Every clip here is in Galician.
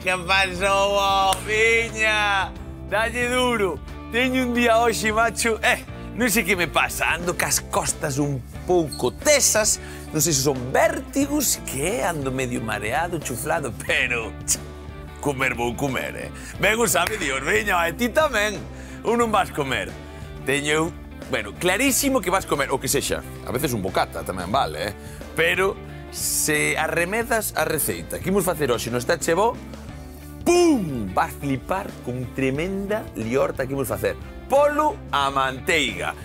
Que pasou, viña? Dalle duro. Teño un día hoxe, macho. Non sei que me pasa. Ando cas costas un pouco tesas. Non sei se son vértigos, que ando medio mareado, chuflado, pero... comer vou comer, Ben o sabe Dios, viña, e ti tamén. Un non vas comer. Teño... Bueno, clarísimo que vas comer, o que sexa. A veces un bocata tamén vale, Pero se arremedas a receita que imos facer hoxe no Está Che Bo, ¡pum! Vas flipar con tremenda liorta que imos facer. Polo a manteiga,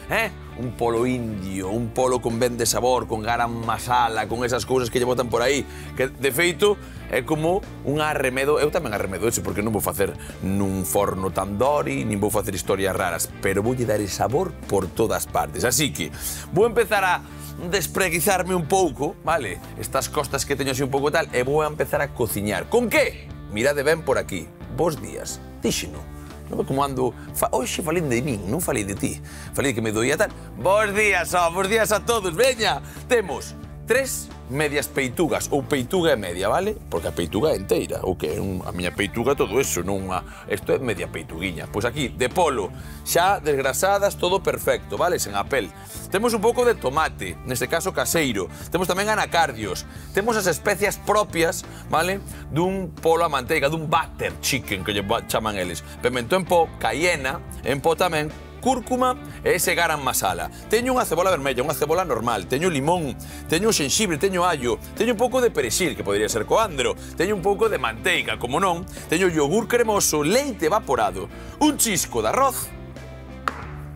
Un polo indio, un polo con ben de sabor, con garam masala, con esas cousas que lle botan por aí, que, de feito, é como un arremedo. Eu tamén arremedo eso, porque non vou facer nun forno tandoori, nin vou facer historias raras, pero voulle dar ese sabor por todas partes. Así que, vou empezar a despreguizarme un pouco, vale? Estas costas que teño así un pouco tal, e vou a empezar a cociñar. Con que? Mirade ben por aquí. Bos días. Díxeno. Non ve como ando... Hoxe falei de min, non falei de ti. Falei de que me doía tal. Bos días a todos, veña. Temos 3 medias peitugas, ou peituga e media, vale? Porque a peituga é enteira, ou que a miña peituga todo eso, non a... Isto é media peituguiña. Pois aquí, de polo, xa desgrasadas, todo perfecto, vale? Sen a pel. Temos un pouco de tomate, neste caso caseiro. Temos tamén anacardios. Temos as especias propias, vale? Dun polo a manteiga, dun butter chicken, que lle chaman eles. Pemento en pó, cayena, en pó tamén, cúrcuma e ese garam masala. Teño unha cebola vermella, unha cebola normal, teño limón, teño xenxibre, teño allo, teño un pouco de perexil, que podría ser coandro, teño un pouco de manteiga, como non, teño yogur cremoso, leite evaporado, un chisco de arroz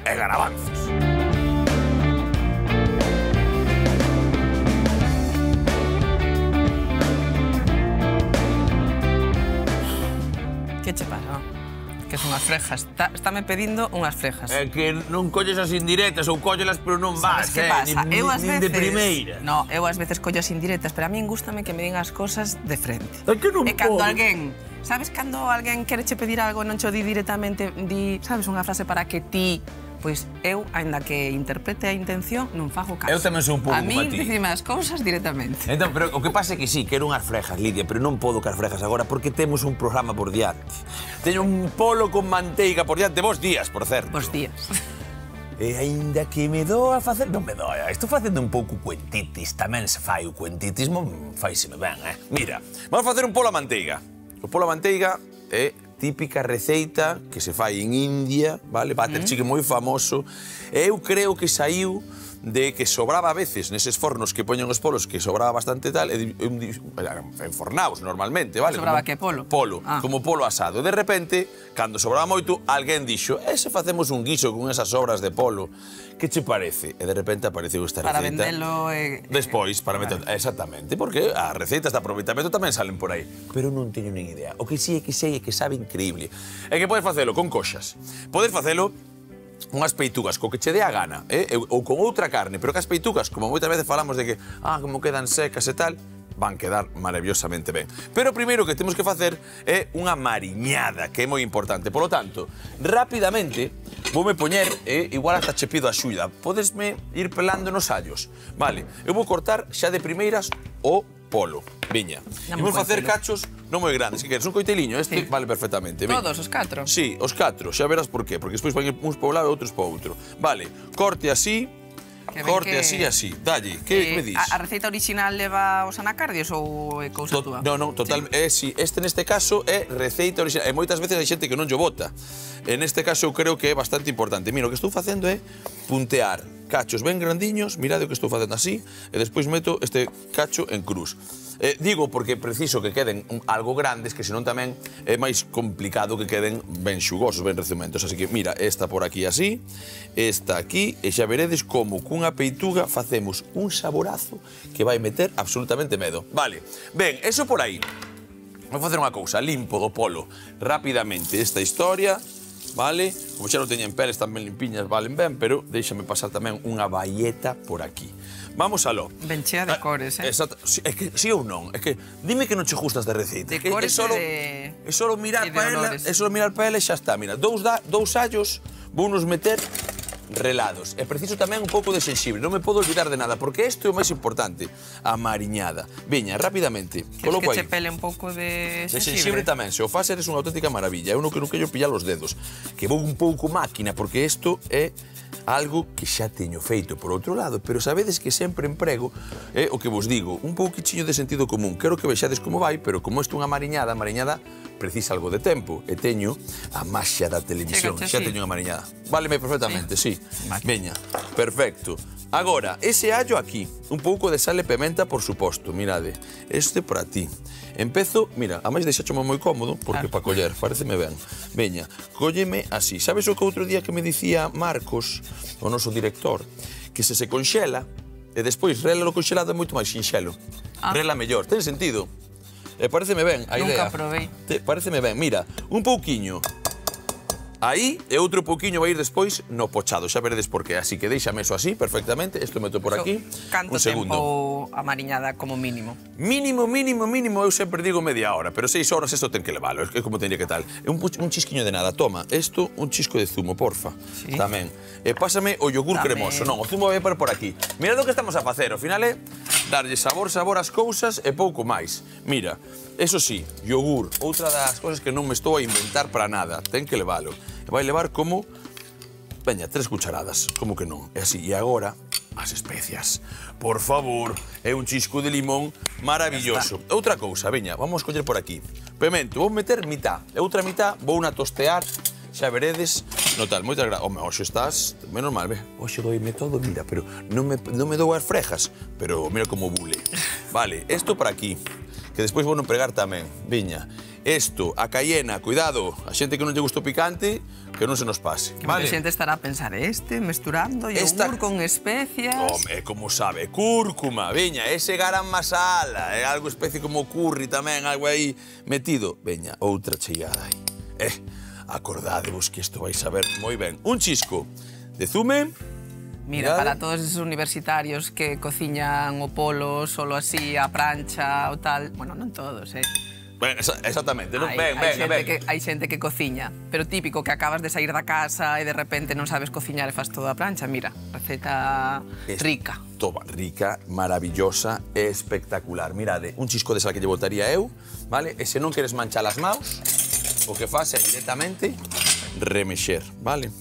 e garabanzos. Que che pasa? Que son as frejas. Estáme pedindo unhas frejas. É que non colles as indirectas ou cóllelas, pero non vas, que pasa? Nin de primeira. No, eu ás veces collo as indirectas, pero a min gústame que me digan as cosas de frente. É que non podo. E cando alguén... Sabes cando alguén quere che pedir algo e non cho di directamente, di, sabes, unha frase para que ti... Pois eu, aínda que interprete a intención, non fago caso. Eu tamén sou un pouco como a ti. A mí, dicime as cousas directamente. Entón, pero o que pasa é que sí, quero unhas frejas, Lidia, pero non podo car frejas agora porque temos un programa por diante. Teño un polo con manteiga por diante. Bos días, por certo. Bos días. E aínda que me doa facer... Non me doa, estou facendo un pouco cuentitis. Tamén se fai o cuentitismo, faiseme ben, Mira, vamos facer un polo a manteiga. O polo a manteiga é típica receita que se fai en India, vale? Butter chicken moi famoso. E eu creo que saiu de que sobraba a veces neses fornos que poñen os polos, que sobraba bastante tal, enfornaos normalmente, vale? Sobraba que polo? Polo, como polo asado. De repente, cando sobraba moito, alguén dixo, se facemos un guiso con esas sobras de polo, que che parece? E de repente apareceu esta receita. Para vendelo Despois, para meter... Exactamente, porque as receitas de aproveitamento tamén salen por aí. Pero non teño nin idea. O que sí é que sei é que sabe increíble. É que podes facelo con coxas. Podes facelo unhas peitugas co que che dé a gana, ou con outra carne, pero que as peitugas, como moitas veces falamos de que, como quedan secas e tal, van quedar maravillosamente ben. Pero o primeiro que temos que facer é unha mariñada, que é moi importante. Por lo tanto, rapidamente, voume poñer, igual hasta che pido axuda, podesme ir pelando nos allos. Vale, eu vou cortar xa de primeiras o polo. Viña. Imos facer cachos non moi grandes. Que queres? Un coiteliño? Este vale perfectamente. Todos, os 4? Sí, os 4. Xa verás por qué. Porque despois van uns para un lado e outros para outro. Vale, corte así. Corte así e así. Dalle, que me dis? A receita original leva os anacardios ou é cousa túa? Non, total, sí. Este neste caso é receita original. E moitas veces hai xente que non llo bota. En este caso eu creo que é bastante importante. Mira, o que estou facendo é puntear cachos ben grandiños, mirade o que estou facendo así, e despois meto este cacho en cruz. Digo porque preciso que queden algo grandes, que senón tamén é máis complicado que queden ben xugosos, ben recementos. Así que, mira, esta por aquí así, esta aquí, e xa veredes como cunha peituga facemos un saborazo que vai meter absolutamente medo. Vale, ben, eso por aí. Vou facer unha cousa, limpo do polo rapidamente esta historia. vale? Como xa non teñen peles tan ben limpiñas, valen ben, pero déixame pasar tamén unha baieta por aquí. Vamos aló. Ben chea de cores, Exacto. É que sí ou non? É que dime que non che gustas de receita. De cores e É solo mirar para ela, olores. é solo mirar para ela e xa está. Mira, dous allos vou nos meter relados. É preciso tamén un pouco de xenxibre, non me podo olvidar de nada, porque isto é o máis importante, a mariñada. Veña, rapidamente, coloco que aí. che pele un pouco de De xenxibre. xenxibre tamén, se o faz eres unha auténtica maravilla. Eu non quero pillar os dedos, que vou un pouco máquina, porque isto é algo que xa teño feito por outro lado, pero sabedes que sempre emprego, o que vos digo, un pouquichiño de sentido común. Quero que vexades como vai, pero como isto é unha mariñada, a mariñada precisa algo de tempo, e teño a maxia da televisión, xa teño unha mariñada. Váleme perfectamente, sí. Veña, perfecto. Agora, ese allo aquí, un pouco de sal e pimenta, por suposto, mirade, este para ti. Empezo, mira, a máis deixáchome moi cómodo, porque para coller, pareceme ben. Veña, cólleme así. Sabes o que outro día que me dicía Marcos, o noso director, que se conxela, e despois rela lo conxelado é moito máis sinxelo. Rela mellor, ten sentido? E pareceme ben a idea. Nunca probei. Pareceme ben, mira, un pouquiño aí e outro pouquiño vai ir despois no pochado, xa veredes por qué. Así que déixame eso así, perfectamente. Isto meto por aquí. Canto un segundo. tempo a mariñada como mínimo? Mínimo, eu sempre digo media hora, pero 6 horas isto ten que leválo, é como tendría que tal. Un chisquiño de nada, toma, isto, un chisco de zumo, porfa. Sí. Tamén. E pásame o yogur cremoso, non, o zumo vai por aquí. Mirad o que estamos a facer, ao final é darlle sabor ás cousas e pouco máis. Mira, eso sí, yogur, outra das cousas que non me estou a inventar para nada, ten que leválo. E vai levar como, veña, 3 cucharadas, como que non. E así, e agora, as especias. Por favor, é un chisco de limón maravilloso. Outra cousa, veña, vamos coller por aquí. Pemento, vou meter mitad, e outra mitad vou na tostear, xa veredes, no tal, moitas gracias. Home, hoxe estás, menos mal, ve, hoxe doime todo, mira, pero non me dou as frejas, pero mira como bule. Vale, isto para aquí, que despois vou non pregar tamén, viña. Isto, a cayena, cuidado, a xente que non lle gusta o picante, que non se nos pase. Vale. A xente estará a pensar mesturando yogur con especias. Home, como sabe, cúrcuma, veña, ese garam masala, é algo especie como curry tamén, algo aí metido. Veña, outra cheillada aí. Acordádevos que isto vai saber moi ben. Un chisco de zume. Mira, para todos esos universitarios que cociñan o polo solo así, a prancha ou tal, bueno, non todos, Ben, exactamente, non? Hai xente que cociña, pero típico que acabas de sair da casa e de repente non sabes cociñar e fas todo a plancha. Mira, receta rica. Toma, rica, maravillosa e espectacular. Mirade, un chisco de sal que lle botaría eu, vale? E se non queres manchar as maus, o que faz é directamente remexer, vale?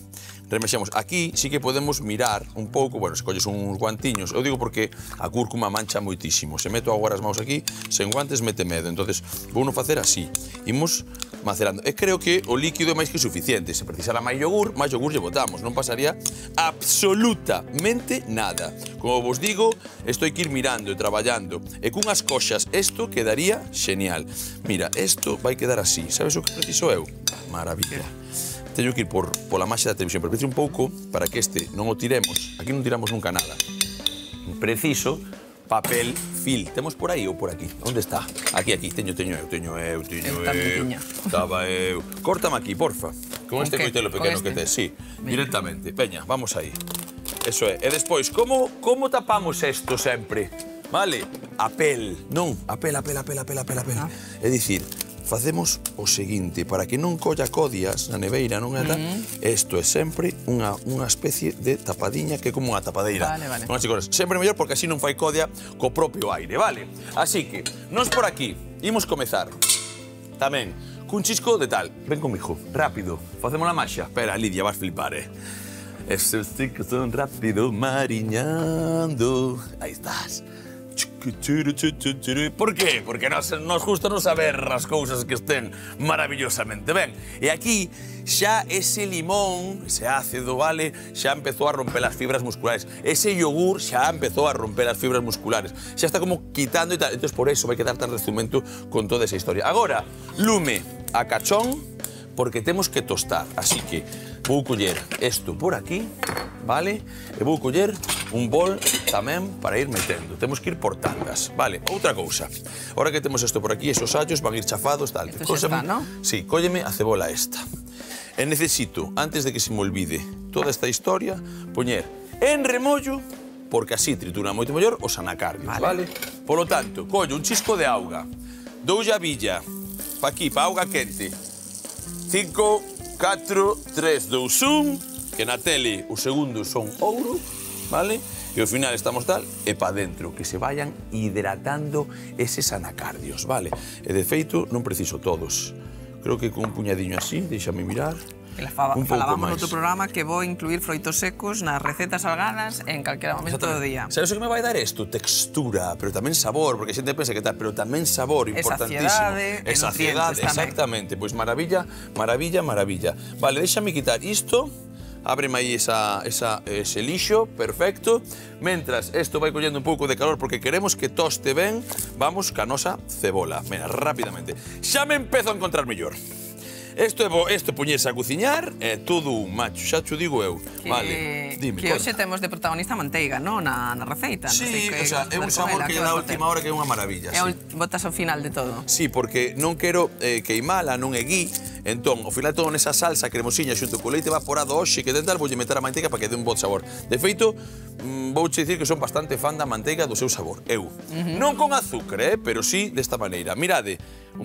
Remexemos. Aquí sí que podemos mirar un pouco, bueno, se colles uns guantiños, eu digo porque a cúrcuma mancha moitísimo. Se meto agora as maus aquí, sen guantes mete medo. Entonces, vou non facer así. Imos macerando. E creo que o líquido é máis que suficiente. Se precisara máis yogur lle botamos. Non pasaría absolutamente nada. Como vos digo, isto hai que ir mirando e traballando. E cunhas coxas, isto quedaría xenial. Mira, isto vai quedar así. Sabes o que preciso eu? Maravilla. Teño que ir pola maxia da televisión, pero preciso un pouco para que este non o tiremos. Aquí non tiramos nunca nada. Preciso papel film. Temos por aí ou por aquí? Onde está? Aquí, teño eu. Estaba eu. Córtame aquí, porfa. Con este coitelo pequeno que tes, sí. Directamente. Veña, vamos aí. Eso é. E despois, como tapamos isto sempre? Vale? A pel. Non, a pel. É dicir, facemos o seguinte, para que non colla codias na neveira, non é tal, isto é sempre unha especie de tapadiña que é como unha tapadeira. Vale. Sempre mellor porque así non fai codia co propio aire, vale? Así que, nós por aquí imos comezar tamén cun chisco de tal. Ven comigo, rápido, facemos a maxia. Espera, Lidia, vas flipar, Estes chicos son rápido mariñando. Aí estás. Por qué? Porque nos gusta non saber as cousas que estén maravillosamente ben. E aquí xa ese limón, ese ácido, vale, xa empezou a romper as fibras musculares. Ese yogur xa empezou a romper as fibras musculares. Xa está como quitando e tal. Entón, por eso vai quedar tan resumento con toda esa historia. Agora, lume a cachón, porque temos que tostar. Así que vou coller isto por aquí, vale? E vou coller un bol tamén para ir metendo. Temos que ir por tandas, vale? Outra cousa. Ahora que temos isto por aquí, esos allos van a ir chafados, tal. Isto xa está, non? Sí, cólleme a cebola esta. E necesito, antes de que se me olvide toda esta historia, poñer en remollo, porque así tritura moito mellor os anacardios, vale? Por lo tanto, collo un chisco de auga, doulle a villa, pa aquí, pa auga quente, 5, 4, 3, 2, 1, que na tele os segundos son ouro, vale? E ao final estamos tal, e pa dentro, que se vayan hidratando eses anacardios, vale? E de feito, non preciso todos. Creo que con un puñadiño así, déxame mirar. Falábamos no outro programa que vou incluir froitos secos nas recetas salgadas en calquera momento do día. Sabes o que me vai dar isto? Textura, pero tamén sabor, porque a xente pensa que tal, pero tamén sabor, importantísimo. E saciedade, exactamente. Pois maravilla, maravilla, maravilla. Vale, déxame quitar isto. Ábreme aí ese lixo, perfecto. Mentras, isto vai collendo un pouco de calor porque queremos que toste ben, vamos ca nosa cebola. Mira, rápidamente. Xa me empezo a encontrar mellor. Isto é poñerse a cociñar, é todo un macho, xa te digo eu. Vale, dime. Que hoxe temos de protagonista a manteiga, non? Na receita. Sí, o sea, é un sabor que na última hora que é unha maravilla. Botas ao final de todo. Sí, porque non quero queimala, non é gui. Entón, ao final todo nesa salsa cremosiña xunto co leite evaporado hoxe que tentar voulle meter a manteiga para que dé un bo sabor. De feito, vouche dicir que son bastante fan da manteiga do seu sabor, eu. Non con azúcar, pero sí desta maneira. Mirade,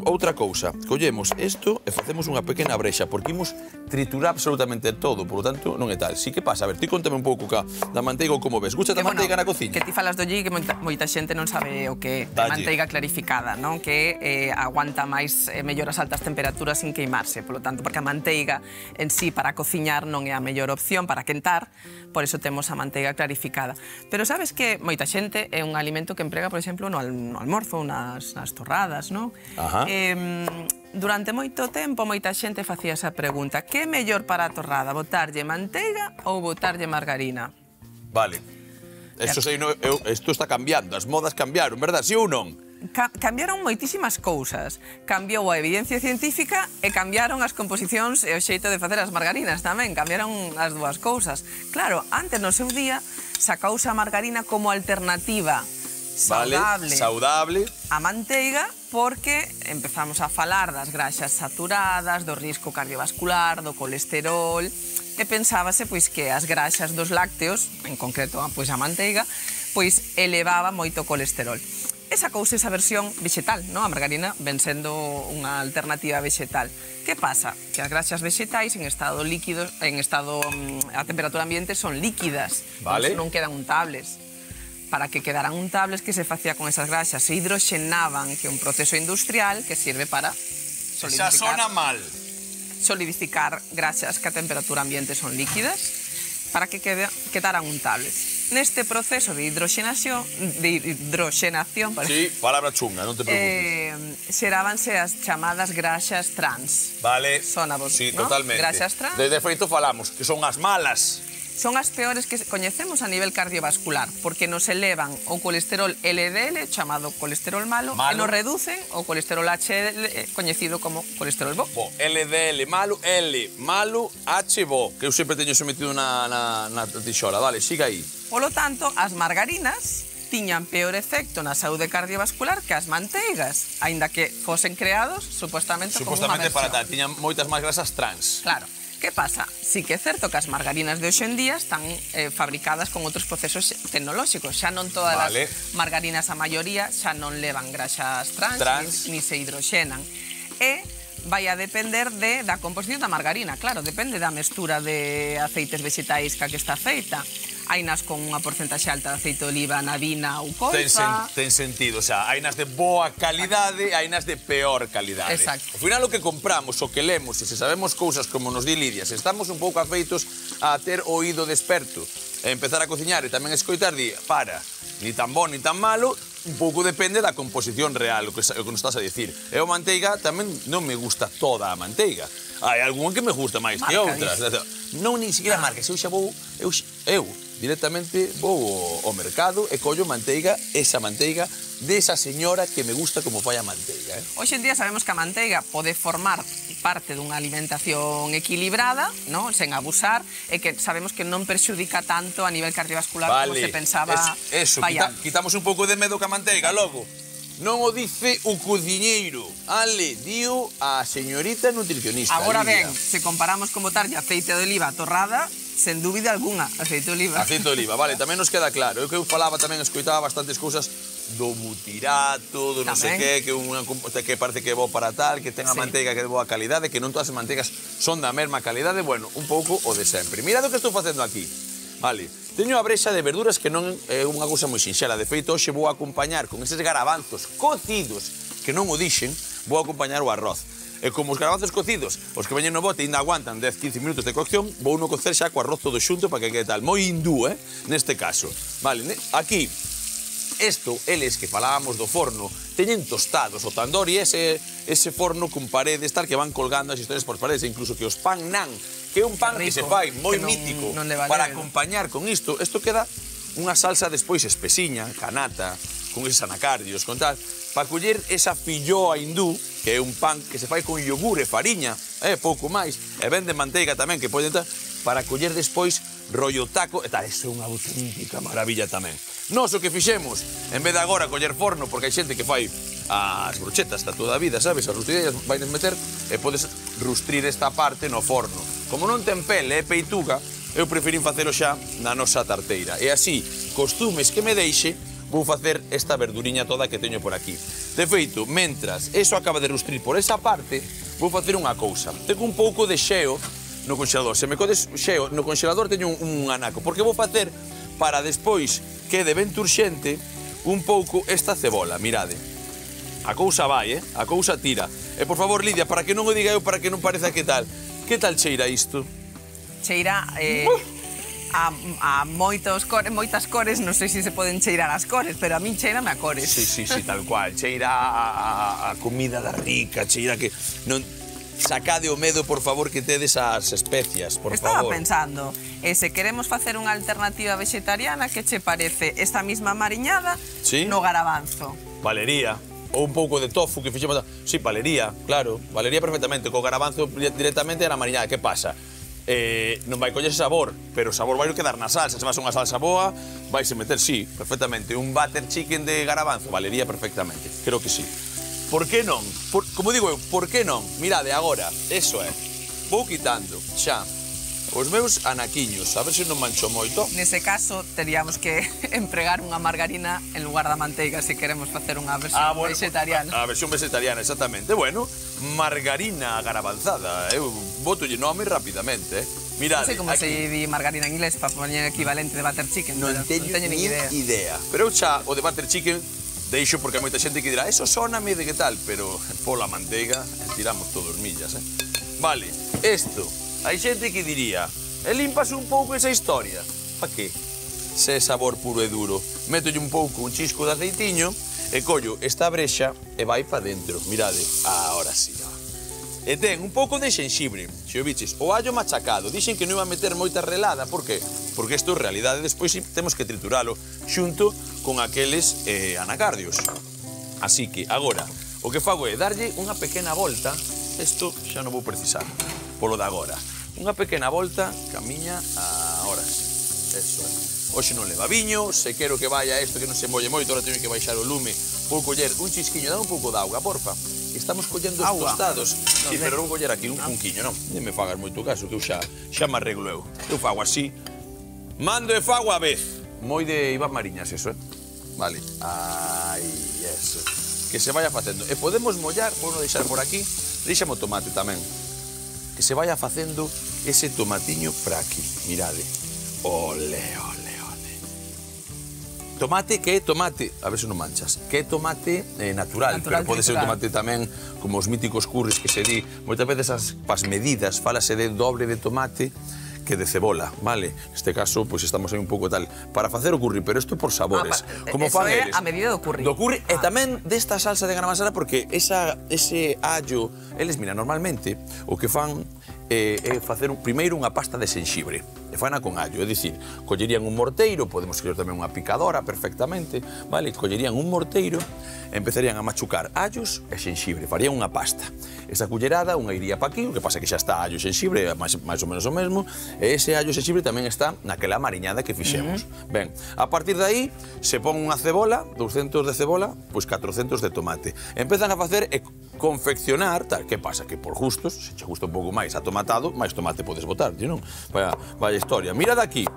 outra cousa, collemos isto e facemos unha pequena brexa, porque imos triturar absolutamente todo, por lo tanto, non é tal. Sí, que pasa? A ver, ti contame un pouco da manteiga ou como ves. Gusta da manteiga na cociña? Que ti falas do gui, que moita xente non sabe o que é manteiga clarificada, non? Que aguanta máis mellor as altas temperaturas sin queimarse, por lo tanto, porque a manteiga en sí para cociñar non é a mellor opción para quentar, por eso temos a manteiga clarificada. Pero sabes que moita xente é un alimento que emprega, por exemplo, no almorzo, nas torradas, non? Durante moito tempo, moita xente facía esa pregunta: que é mellor para a torrada, botarlle manteiga ou botarlle margarina? Vale. Isto está cambiando, as modas cambiaron, verdad? Si ou non? Cambiaron moitísimas cousas. Cambiou a evidencia científica e cambiaron as composicións e o xeito de facer as margarinas tamén. Cambiaron as dúas cousas. Claro, antes no seu día sacause a margarina como alternativa saudable a manteiga, porque empezamos a falar das graxas saturadas, do risco cardiovascular, do colesterol, e pensábase pois que as graxas dos lácteos, en concreto pois a manteiga, pois elevaba moito o colesterol. E sacouse esa versión vegetal, non? A margarina ven sendo unha alternativa vegetal. Que pasa? Que as graxas vegetais en estado líquido, a temperatura ambiente son líquidas, non quedan untables. Para que quedaran untables, que se facía con esas graxas? Se hidroxenaban, que é un proceso industrial que sirve para solidificar. Xa sona mal. Solidificar graxas que a temperatura ambiente son líquidas para que quedaran untables. Neste proceso de hidroxenación, sí, palabra chunga, non te preocupes. Xerábanse as chamadas graxas trans. Vale. Sónavos, sí, totalmente. Graxas trans. De feito falamos, que son as malas. Son as peores que coñecemos a nivel cardiovascular, porque nos elevan o colesterol LDL, chamado colesterol malo, e nos reducen o colesterol HDL, coñecido como colesterol bo. LDL malo, L malo, H bo, que eu sempre teño sometido na tixola. Vale, siga aí. Polo tanto, as margarinas tiñan peor efecto na saúde cardiovascular que as manteigas, aínda que fosen creados supuestamente como unha versión. Para tal, tiñan moitas máis grasas trans. Claro. Que pasa? Sí que é certo que as margarinas de hoxe en día están fabricadas con outros procesos tecnolóxicos. Xa non todas as margarinas, a maioría, xa non levan graxas trans. Ni se hidroxenan. E vai a depender da composición da margarina. Claro, depende da mestura de aceites vegetais que está feita. Hai nas con unha porcentaxe alta de aceite de oliva, navina ou colza. Ten sentido, o sea, hai nas de boa calidade, hai nas de peor calidade. Exacto. Ao final, o que compramos, o que lemos, e se sabemos cousas como nos di Lidia, se estamos un pouco afeitos a ter oído desperto, e empezar a cociñar e tamén escoitar, ni tan bon, ni tan malo, un pouco depende da composición real, o que nos estás a dicir. E a manteiga tamén non me gusta toda a manteiga. Hai algún que me gusta máis que outras. Non, ni siquiera marcas. Eu xa vou... Eu directamente vou ao mercado e collo manteiga, esa manteiga desa señora que me gusta como fai a manteiga. Hoxe en día sabemos que a manteiga pode formar parte dunha alimentación equilibrada, sen abusar, e que sabemos que non perxudica tanto a nivel cardiovascular como se pensaba. Eso, quitamos un pouco de medo ca manteiga, logo. non o dice o cociñeiro. Ale, dio a señorita nutricionista. Agora Lidia. ben, se comparamos con botarlle aceite de oliva torrada, sen dúbida alguna, aceite de oliva. Aceite de oliva, vale, tamén nos queda claro. Eu que eu falaba tamén, escoitaba bastantes cousas do butirato, do non sei que, que parece que é bo para tal, que ten a manteiga que é de boa calidade, que non todas as manteigas son da mesma calidade, bueno, un pouco o de sempre. Mirad o que estou facendo aquí. Vale, teño a brexa de verduras que non é unha cousa moi sinxela. De feito, hoxe vou acompañar con eses garabanzos cocidos, que non o dixen, vou acompañar o arroz. E como os garabanzos cocidos, os que veñen no bote ainda aguantan 10-15 minutos de cocción, vou no cocer xa co arroz todo xunto para que quede tal. Moi hindú, neste caso. Vale, aquí, isto, eles que falábamos do forno, teñen tostados o tandoori, ese forno con paredes tal que van colgando as historias por paredes, e incluso que os pan nan, que é un pan que se fai moi mítico para acompañar con isto, isto queda unha salsa despois espesiña, canata, con eses anacardios, con tal, para coller esa filloa hindú, que é un pan que se fai con yogur e fariña, pouco máis, e vende manteiga tamén, que pode entrar, para coller despois rollo taco, e tal, iso é unha auténtica maravilla tamén. Nos o que fixemos, en vez de agora coller forno, porque hai xente que fai as brochetas da toda a vida, sabes, as rustideiras vais meter e podes rustrir esta parte no forno. Como non ten pele e peituga, eu preferín facelo xa na nosa tarteira. E así, costumes que me deixe, vou facer esta verduriña toda que teño por aquí. De feito, mentras eso acaba de rustrir por esa parte, vou facer unha cousa. Tengo un pouco de xeo no congelador. Se me codes xeo no congelador teño un anaco, porque vou facer para despois quede ben turxente un pouco esta cebola, mirade. A cousa vai, a cousa tira. E por favor, Lidia, para que non o diga eu, para que non pareza que tal cheira isto? Cheira a moitas cores, non sei se poden cheirar as cores, pero a min cheirame a cores. Sí, tal cual. Cheira a comida da rica, cheira que non... Sacade o medo, por favor, que tedes as especias, por favor. Estaba pensando, se queremos facer unha alternativa vegetariana, que che parece esta mesma mariñada no garabanzo? Valería. Ou un pouco de tofu que fixemos... Sí, valería, claro. Valería perfectamente. Co garabanzo directamente era mariñada. Que pasa? Non vai coller sabor, pero o sabor vai quedar na salsa. Se vas unha salsa boa, vaise meter, sí, perfectamente. Un butter chicken de garabanzo, valería perfectamente. Creo que sí. Por que non? Como digo eu, por que non? Mirade, agora, eso é. Vou quitando xa os meus anaquiños, a ver se non mancho moito. Nese caso, teríamos que empregar unha margarina en lugar da manteiga se queremos facer unha versión vegetariana. A versión vegetariana, exactamente. Bueno, margarina garabanzada. Eu botolle nome rapidamente, Mirade, non sei como se di margarina en inglés para poñer equivalente de butter chicken. Non teño ni idea. Pero eu xa o de butter chicken deixo porque hai moita xente que dirá eso soname de que tal, pero pola manteiga tiramos todos millas, Vale, isto, hai xente que diría limpas un pouco esa historia. Pa que? Se é sabor puro e duro. Métolle un pouco, un chisco de aceitiño e collo esta brexa e vai pa dentro. Mirade, ahora sí, E ten un pouco de xenxibre, se o biches, o allo machacado. Dixen que non iba a meter moita relada, por que? Porque isto, en realidade, despois temos que trituralo xunto con aqueles anacardios. Así que, agora, o que fago é darlle unha pequena volta, isto xa non vou precisar, polo de agora. Unha pequena volta, camiña ahora sí, eso é. Hoxe non leva viño, se quero que vaya isto que non se molle moito, ahora teño que baixar o lume, vou coller un chisquiño, dá un pouco de auga, porfa. Estamos collendo os tostados. Sí, pero non coller aquí un punquiño, non? Non me fagas moito caso, que eu xa me arreglo eu. Eu fago así. Mando e fago a vez. Moi de Iván Mariñas, eso, Vale. Ai, eso. Que se vaya facendo. E podemos mollar, vou non deixar por aquí, deixame o tomate tamén. Que se vaya facendo ese tomatiño para aquí. Mirade. Ole. Tomate, que é tomate, a ver se non manchas, que é tomate natural, pero pode ser un tomate tamén, como os míticos curris que se di, moitas veces as medidas, falase de dobre de tomate que de cebola, vale? Neste caso, pois estamos aí un pouco tal, para facer o curri, pero isto por sabores. Como fan eles? A medida do curri. Do curri, e tamén desta salsa de garamasara, porque ese allo, eles, mira, normalmente, o que fan facer primeiro unha pasta de xenxibre. E fana con allo, é dicir, collerían un morteiro, podemos coller tamén unha picadora perfectamente, vale? Collerían un morteiro, empezarían a machucar allos e xenxibre, farían unha pasta. Esa cullerada, unha iría pa aquí, o que pasa que xa está allo e xenxibre, máis ou menos o mesmo, e ese allo e xenxibre tamén está naquela mariñada que fixemos. Ben, a partir de aí, se pon unha cebola, 200 de cebola, pois 400 de tomate. Empezan a facer e confeccionar, tal, que pasa? Que por gustos, se che gusta un pouco máis atomatado, máis tomate podes botar, non? Vaya historia. Mirad aquí,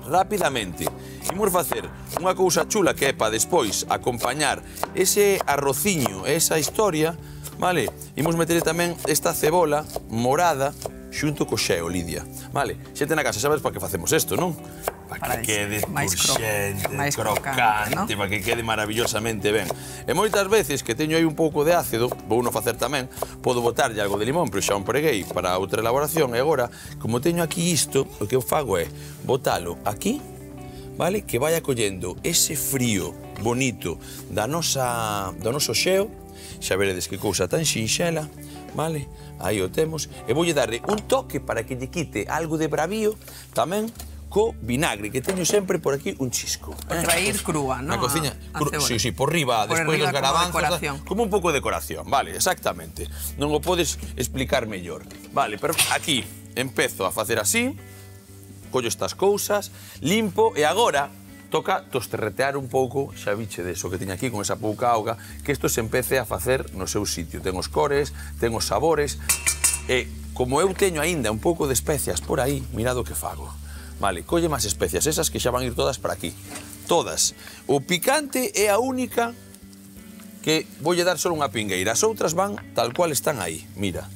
rapidamente, imos facer unha cousa chula que é para despois acompañar ese arrociño, esa historia, vale? Imos meter tamén esta cebola morada xunto co xeo, Lidia, vale? Xente na casa, sabes para que facemos isto, non? Para que quede turxente, crocante, para que quede maravillosamente ben. E moitas veces que teño aí un pouco de ácido, vou non facer tamén, podo botarlle algo de limón, pero xa un preguei para outra elaboración, e agora, como teño aquí isto, o que eu fago é botalo aquí, vale? Que vaya collendo ese frío bonito do noso xeo, xa veredes que cousa tan xinxela, vale? Aí o temos, e voulle darle un toque para que lle quite algo de bravío tamén, co vinagre, que teño sempre por aquí un chisco. Porque vai ir crúa, non? Na cociña, sí, por riba, despois dos garabanzos, como un pouco de decoración, vale, exactamente. Non o podes explicar mellor. Vale, pero aquí empezo a facer así, collo estas cousas, limpo, e agora toca tosterretear un pouco, xa biche deso que teño aquí con esa pouca auga, que isto se empece a facer no seu sitio. Ten os cores, ten os sabores, e como eu teño aínda un pouco de especias por aí, mirad o que fago. Vale, colle máis especias, esas que xa van ir todas para aquí. Todas. O picante é a única que voulle dar só unha pingueira. As outras van tal cual están aí, mira.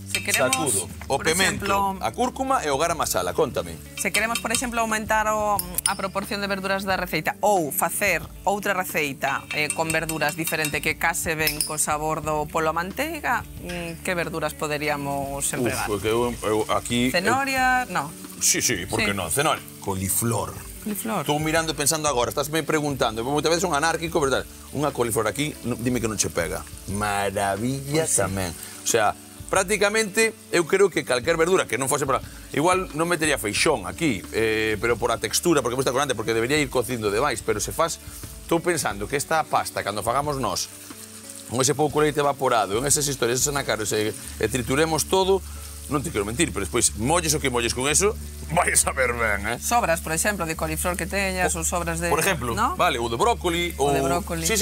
Se queremos, sacudo, o pemento, a cúrcuma e o garam masala, contame. Se queremos, por exemplo, aumentar a proporción de verduras da receita ou facer outra receita con verduras diferente que case ben co sabor do polo a manteiga, que verduras poderíamos empregar? Porque eu aquí... Cenoria, non. Sí, por que non? Cenoria. Coliflor. Coliflor. Estou mirando e pensando agora, estás me preguntando, moitas veces un anárquico, verdad? Unha coliflor aquí, dime que non che pega. Maravilla tamén. O sea, prácticamente, eu creo que calquer verdura que non fose para... Igual non metería feixón aquí, pero por a textura, porque está corante, porque debería ir cocindo demais, pero se faz... Estou pensando que esta pasta, cando fagamos nós, con ese pouco leite evaporado, en esas historias, esos anacaros, e trituremos todo, non te quero mentir, pero despois molles o que molles con eso, vai a saber ben, Sobras, por exemplo, de coliflor que teñas, ou sobras de... Por exemplo, ¿no? Vale, o de brócoli, o de brócoli. Sí,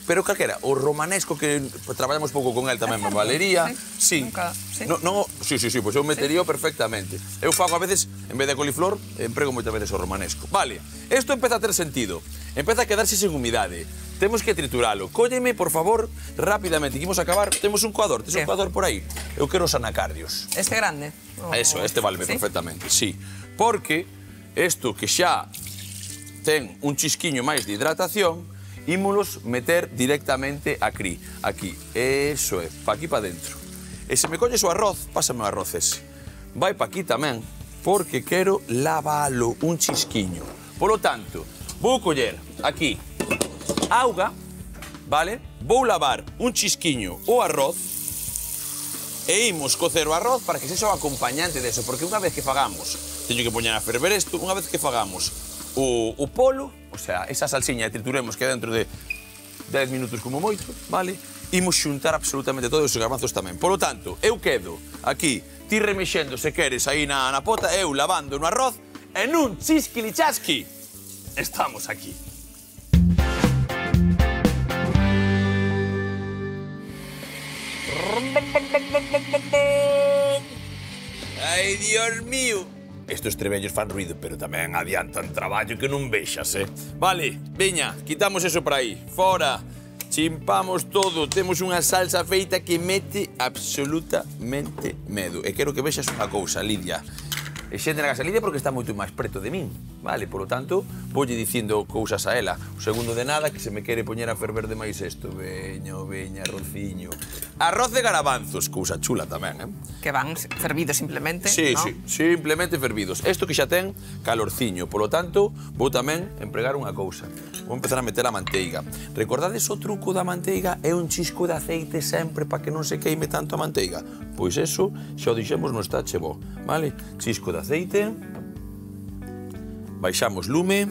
pero calquera, o romanesco que traballamos pouco con el tamén me valería. Sí. Nunca, sí. Sí, pois eu metería perfectamente. Eu fago a veces, en vez de coliflor, emprego moitas veces o romanesco. Vale, isto empeza a ter sentido. Empeza a quedarse sen humidade. Temos que trituralo. Cólleme, por favor, rapidamente. Imos a acabar. Temos un coador. Tes un coador por aí? Eu quero os anacardios. Este grande? Eso, este váleme perfectamente, sí. Porque isto que xa ten un chisquiño máis de hidratación, ímolos meter directamente aquí. Eso é, pa aquí pa dentro. E se me colles o arroz, pásame o arroz ese. Vai pa aquí tamén, porque quero lavalo un chisquiño. Polo tanto, vou coller aquí auga, vale? Vou lavar un chisquiño o arroz e imos cocer o arroz para que sexa o acompañante deso, porque unha vez que fagamos, teño que poñer a ferver isto, unha vez que fagamos o polo, o sea, esa salsiña e trituremos que dentro de 10 minutos como moito, vale? Imos xuntar absolutamente todos os garbanzos tamén. Polo tanto, eu quedo aquí, ti remexendo se queres aí na pota, eu lavando no arroz, e nun chisquilichasqui, estamos aquí. Ai, Dios mío. Estos trebellos fan ruido, pero tamén adiantan traballo que non vexas, Vale, veña, quitamos eso para aí. Fora, chimpamos todo. Temos unha salsa feita que mete absolutamente medo. E quero que vexas unha cousa, Lidia. E xente na casa, Lidia, porque está moito máis preto de min. vale? Polo tanto, voulle dicindo cousas a ela. O segundo de nada, que se me quere poñer a ferver demais isto. Veña, arrociño. Arroz de garabanzos, cousa chula tamén, Que van fervidos simplemente, sí, ¿no? sí, simplemente fervidos. Isto que xa ten calorciño, polo tanto, vou tamén empregar unha cousa. Vou empezar a meter a manteiga. Recordades o truco da manteiga? É un chisco de aceite sempre para que non se queime tanto a manteiga. Pois eso xa o dixemos no Stachebo, vale? Chisco de aceite, baixamos lume,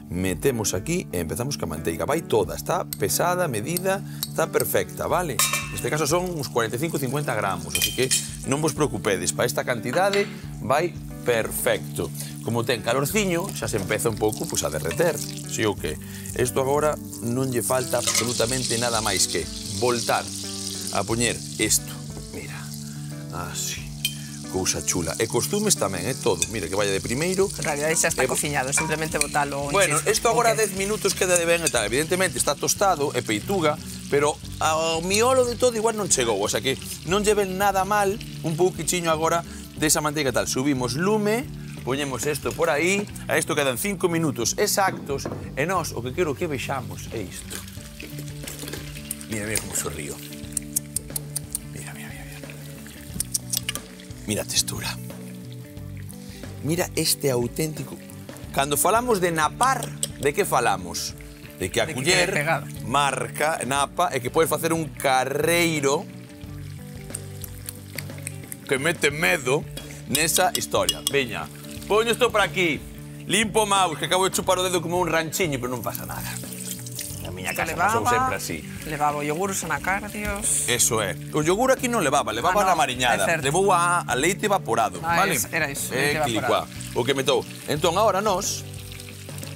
metemos aquí e empezamos ca manteiga. Vai toda, está pesada, medida, está perfecta, vale? Neste caso son uns 45-50 gramos, así que non vos preocupedes, para esta cantidade vai perfecto. Como ten calorciño, xa se empeza un pouco a derreter, si o que? Isto agora non lle falta absolutamente nada máis que voltar a poñer isto, mira, así. Cousa chula. E costumes tamén, todo. Mira, que vaya de primeiro. En realidad xa está cociñado, simplemente botalo. Bueno, isto agora 10 minutos queda de ben e tal. Evidentemente está tostado e peituga, pero ao miolo de todo igual non chegou. O sea que non lle ven nada mal un pouquichiño agora desa manteiga tal. Subimos lume, poñemos isto por aí, a isto quedan 5 minutos exactos e nós o que quero que vexamos é isto. Mira, mira como sorrío. Mira a textura. Mira este auténtico... Cando falamos de napar, de que falamos? De que a culler marca, napa, e que podes facer un carreiro que mete medo nesa historia. Veña, poño isto por aquí, limpo o mouse, que acabo de chupar o dedo como un ranchiño, pero non pasa nada. Na miña casa pasou sempre así. Levaba o yogur, os anacardios... Eso é. O yogur aquí non levaba na mariñada. Levou a leite evaporado, vale? Era iso, leite evaporado. O que metou. Entón, agora nós,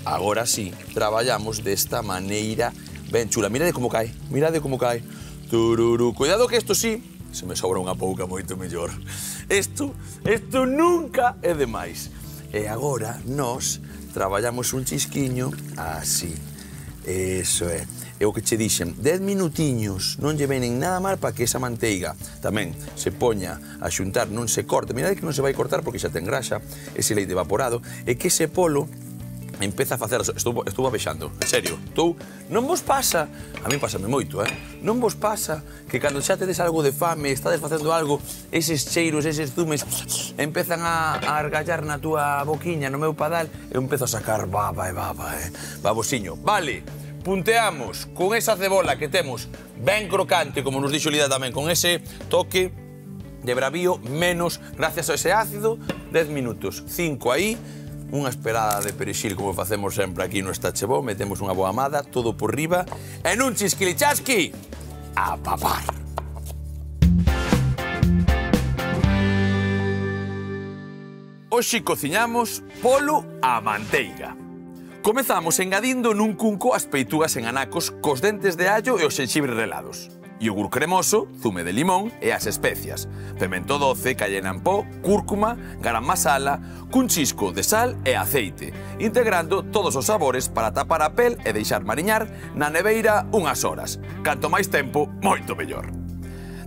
agora sí, traballamos desta maneira ben chula. Mirade como cae, mirade como cae. Tururú. Cuidado que isto sí, se me sobra unha pouca moito mellor. Isto nunca é demais. E agora nós traballamos un chisquiño así. Eso é. É o que che dixen, 10 minutiños non lle venen nada mal para que esa manteiga tamén se poña a xuntar, non se corte. Mirade que non se vai cortar porque xa ten graxa, ese leite evaporado, e que ese polo empeza a facer... Estou abexando, en serio. Non vos pasa, a mí pásame moito, non vos pasa que cando xa tedes algo de fame, estades facendo algo, eses cheiros, eses zumes, empezan a argallar na túa boquiña, no meu padal, e empezo a sacar baba e baba, babosiño. Vale, punteamos con esa cebola que temos ben crocante, como nos dixo Lida tamén, con ese toque de bravío menos, gracias a ese ácido, 10 minutos. 5 aí, unha esperada de perexil, como facemos sempre aquí no Stachebo, metemos unha boa amada, todo por riba, e nun chisquilichasqui, a papar. Hoxe cociñamos polo á manteiga. Comezamos engadindo nun cunco as peitugas en anacos cos dentes de allo e os xenxibres relados. Iogur cremoso, zume de limón e as especias. Pemento doce, cayena en pó, cúrcuma, garam masala, cun chisco de sal e aceite, integrando todos os sabores para tapar a pel e deixar mariñar na neveira unhas horas. Canto máis tempo, moito mellor.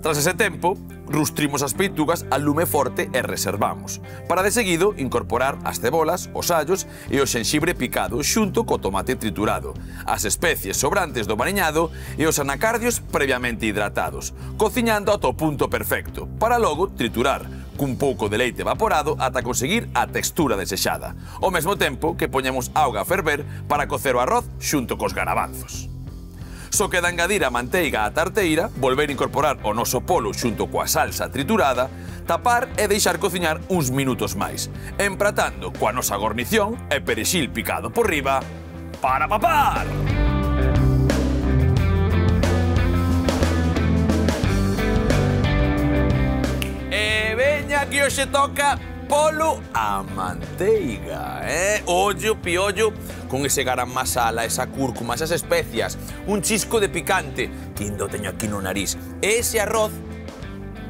Tras ese tempo, rustrimos as peitugas a lume forte e reservamos, para de seguido incorporar as cebolas, os allos e o xenxibre picado xunto co tomate triturado, as especies sobrantes do mariñado e os anacardios previamente hidratados, cociñando ata o punto perfecto, para logo triturar cun pouco de leite evaporado ata conseguir a textura desexada, ao mesmo tempo que poñemos auga a ferver para cocer o arroz xunto cos garabanzos. Só queda engadir a manteiga á tarteira, volver a incorporar o noso polo xunto coa salsa triturada, tapar e deixar cociñar uns minutos máis, empratando coa nosa gornición e perexil picado por riba para papar! E veña que hoxe toca polo á manteiga, ollo, piollo, con ese garam masala, esa cúrcuma, esas especias, un chisco de picante, que ainda teño aquí no nariz, e ese arroz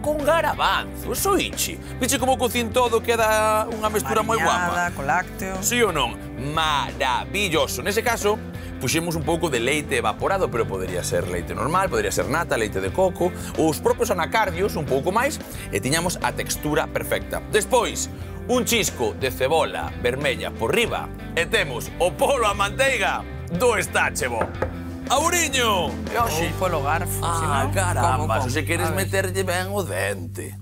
con garabanzo, eso ichi. Viche como cocín todo, queda unha mestura moi guapa. Mariñada, con lácteo. Sí ou non? Maravilloso. Nese caso, puxemos un pouco de leite evaporado, pero podería ser leite normal, podería ser nata, leite de coco, os propios anacardios, un pouco máis, e tiñamos a textura perfecta. Despois, un chisco de cebola vermella por riba e temos o polo a manteiga do estáchebo. Auriño! E hoxe... Ou polo garfo, Ah, si non, caramba, como? se queres A ver. meterlle ben o dente.